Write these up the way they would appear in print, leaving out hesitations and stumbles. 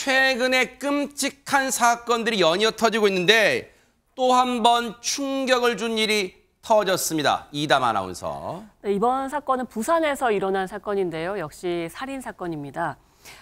최근에 끔찍한 사건들이 연이어 터지고 있는데 또 한 번 충격을 준 일이 터졌습니다. 이담 아나운서. 네, 이번 사건은 부산에서 일어난 사건인데요. 역시 살인 사건입니다.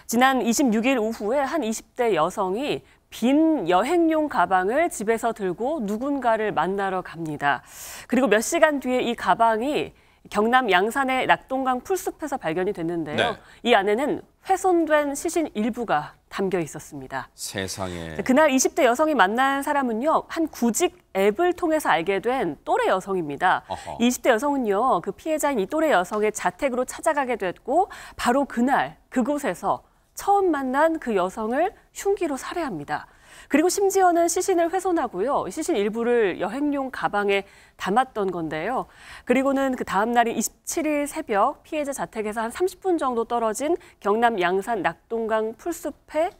지난 26일 오후에 한 20대 여성이 빈 여행용 가방을 집에서 들고 누군가를 만나러 갑니다. 그리고 몇 시간 뒤에 이 가방이 경남 양산의 낙동강 풀숲에서 발견이 됐는데요. 네. 이 안에는 훼손된 시신 일부가 담겨 있었습니다. 세상에. 그날 20대 여성이 만난 사람은요, 한 구직 앱을 통해서 알게 된 또래 여성입니다. 어허. 20대 여성은요, 그 피해자인 이 또래 여성의 자택으로 찾아가게 됐고, 바로 그날 그곳에서 처음 만난 그 여성을 흉기로 살해합니다. 그리고 심지어는 시신을 훼손하고요. 시신 일부를 여행용 가방에 담았던 건데요. 그리고는 그 다음 날인 27일 새벽 피해자 자택에서 한 30분 정도 떨어진 경남 양산 낙동강 풀숲에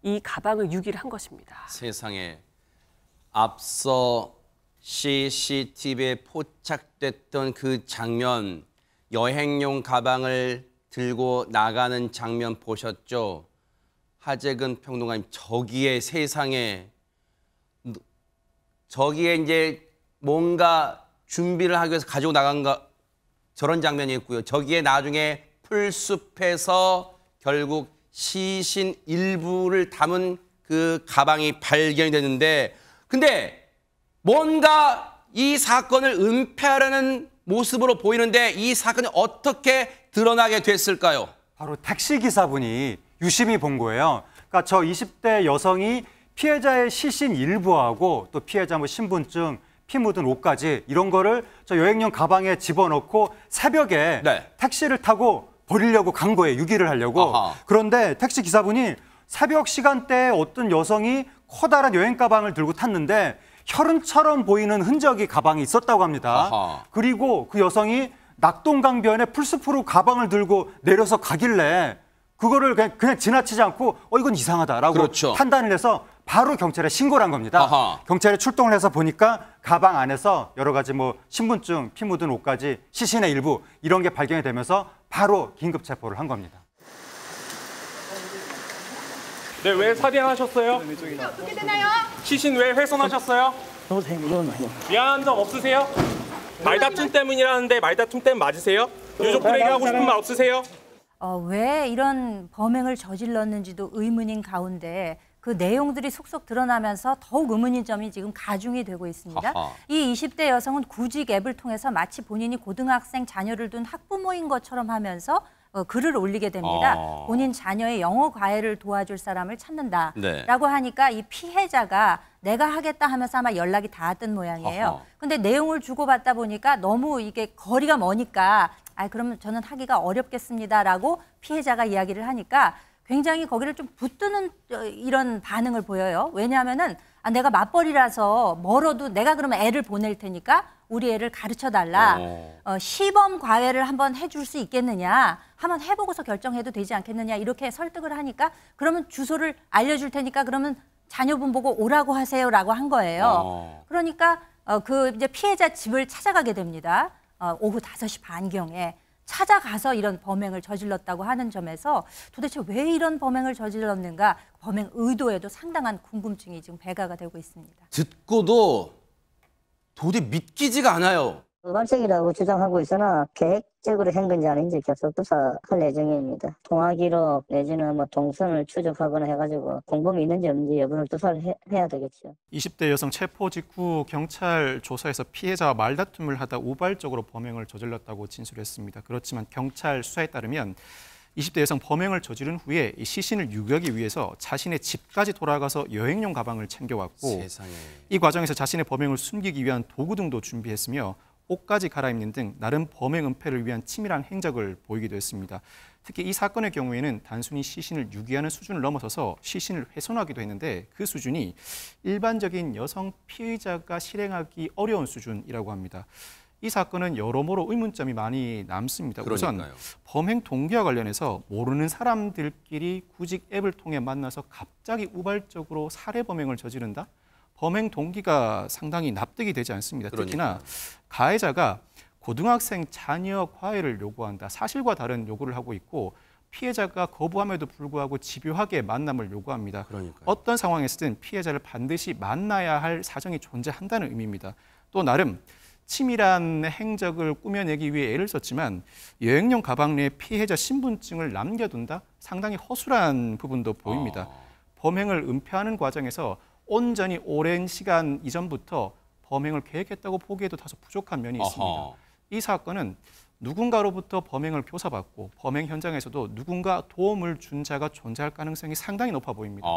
이 가방을 유기를 한 것입니다. 세상에. 앞서 CCTV에 포착됐던 그 장면, 여행용 가방을 들고 나가는 장면 보셨죠? 하재근 평론가님, 저기에 세상에, 저기에 이제 뭔가 준비를 하기 위해서 가지고 나간 저런 장면이 있고요. 저기에 나중에 풀숲에서 결국 시신 일부를 담은 그 가방이 발견이 됐는데, 근데 뭔가 이 사건을 은폐하려는 모습으로 보이는데 이 사건이 어떻게 드러나게 됐을까요? 바로 택시기사분이 유심히 본 거예요. 그러니까 저 20대 여성이 피해자의 시신 일부하고 또 피해자 뭐 신분증, 피 묻은 옷까지 이런 거를 저 여행용 가방에 집어넣고 새벽에 네. 택시를 타고 버리려고 간 거예요. 유기를 하려고. 아하. 그런데 택시기사분이 새벽 시간대에 어떤 여성이 커다란 여행 가방을 들고 탔는데 혈흔처럼 보이는 흔적이 가방에 있었다고 합니다. 아하. 그리고 그 여성이 낙동강변에 풀숲으로 가방을 들고 내려서 가길래 그거를 그냥 지나치지 않고 이건 이상하다라고 그렇죠. 판단을 해서 바로 경찰에 신고를 한 겁니다. 아하. 경찰에 출동을 해서 보니까 가방 안에서 여러 가지 뭐 신분증, 피 묻은 옷까지 시신의 일부 이런 게 발견이 되면서 바로 긴급 체포를 한 겁니다. 네, 왜 살인하셨어요? 어떻게 되나요? 시신 왜 훼손하셨어요? 미안한 점 없으세요? 말다툼 때문이라는데 말다툼 때문 맞으세요? 유족 부레기 하고 싶은 말 없으세요? 왜 이런 범행을 저질렀는지도 의문인 가운데 그 내용들이 속속 드러나면서 더욱 의문인 점이 지금 가중이 되고 있습니다. 아하. 이 20대 여성은 구직 앱을 통해서 마치 본인이 고등학생 자녀를 둔 학부모인 것처럼 하면서 글을 올리게 됩니다. 본인 자녀의 영어 과외를 도와줄 사람을 찾는다라고 네. 하니까 이 피해자가 내가 하겠다 하면서 아마 연락이 닿았던 모양이에요. 아하. 근데 내용을 주고받다 보니까 너무 이게 거리가 머니까 그러면 저는 하기가 어렵겠습니다라고 피해자가 이야기를 하니까 굉장히 거기를 좀 붙드는 이런 반응을 보여요. 왜냐하면은 내가 맞벌이라서 멀어도 내가 그러면 애를 보낼 테니까 우리 애를 가르쳐달라. 시범 과외를 한번 해줄 수 있겠느냐. 한번 해보고서 결정해도 되지 않겠느냐. 이렇게 설득을 하니까 그러면 주소를 알려줄 테니까 그러면 자녀분 보고 오라고 하세요라고 한 거예요. 그러니까 그 이제 피해자 집을 찾아가게 됩니다. 오후 5시 반경에. 찾아가서 이런 범행을 저질렀다고 하는 점에서 도대체 왜 이런 범행을 저질렀는가 범행 의도에도 상당한 궁금증이 지금 배가가 되고 있습니다. 듣고도 도저히 믿기지가 않아요. 발색이라고 주장하고 있으나 계획적으로 한 건지 아닌지 계속 조사할 예정입니다. 통화 기록 내지는 뭐 동선을 추적하거나 해가지고 공범이 있는지 없는지 여부를 조사를 해야 되겠죠. 20대 여성 체포 직후 경찰 조사에서 피해자와 말다툼을 하다 우발적으로 범행을 저질렀다고 진술했습니다. 그렇지만 경찰 수사에 따르면 20대 여성 범행을 저지른 후에 이 시신을 유기하기 위해서 자신의 집까지 돌아가서 여행용 가방을 챙겨왔고 세상에. 이 과정에서 자신의 범행을 숨기기 위한 도구 등도 준비했으며 옷까지 갈아입는 등 나름 범행 은폐를 위한 치밀한 행적을 보이기도 했습니다. 특히 이 사건의 경우에는 단순히 시신을 유기하는 수준을 넘어서서 시신을 훼손하기도 했는데 그 수준이 일반적인 여성 피의자가 실행하기 어려운 수준이라고 합니다. 이 사건은 여러모로 의문점이 많이 남습니다. 그러니까요. 우선 범행 동기와 관련해서 모르는 사람들끼리 구직 앱을 통해 만나서 갑자기 우발적으로 살해 범행을 저지른다? 범행 동기가 상당히 납득이 되지 않습니다. 특히나 가해자가 고등학생 자녀 과외를 요구한다. 사실과 다른 요구를 하고 있고 피해자가 거부함에도 불구하고 집요하게 만남을 요구합니다. 그러니까요. 어떤 상황에서든 피해자를 반드시 만나야 할 사정이 존재한다는 의미입니다. 또 나름 치밀한 행적을 꾸며내기 위해 애를 썼지만 여행용 가방 내에 피해자 신분증을 남겨둔다? 상당히 허술한 부분도 보입니다. 범행을 은폐하는 과정에서 온전히 오랜 시간 이전부터 범행을 계획했다고 보기에도 다소 부족한 면이 있습니다. 어허. 이 사건은 누군가로부터 범행을 교사받고 범행 현장에서도 누군가 도움을 준 자가 존재할 가능성이 상당히 높아 보입니다.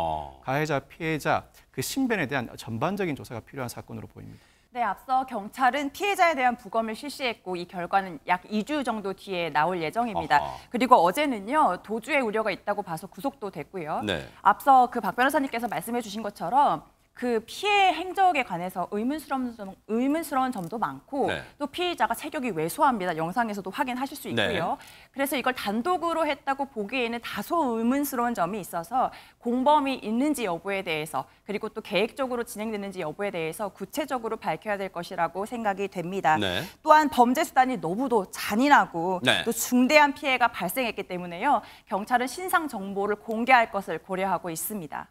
가해자, 피해자, 그 신변에 대한 전반적인 조사가 필요한 사건으로 보입니다. 네, 앞서 경찰은 피해자에 대한 부검을 실시했고 이 결과는 약 2주 정도 뒤에 나올 예정입니다. 아하. 그리고 어제는요, 도주의 우려가 있다고 봐서 구속도 됐고요. 네. 앞서 그 박 변호사님께서 말씀해 주신 것처럼 그 피해 행적에 관해서 의문스러운 점도 많고 네. 또 피의자가 체격이 왜소합니다. 영상에서도 확인하실 수 있고요. 네. 그래서 이걸 단독으로 했다고 보기에는 다소 의문스러운 점이 있어서 공범이 있는지 여부에 대해서 그리고 또 계획적으로 진행되는지 여부에 대해서 구체적으로 밝혀야 될 것이라고 생각이 됩니다. 네. 또한 범죄 수단이 너무도 잔인하고 네. 또 중대한 피해가 발생했기 때문에요. 경찰은 신상 정보를 공개할 것을 고려하고 있습니다.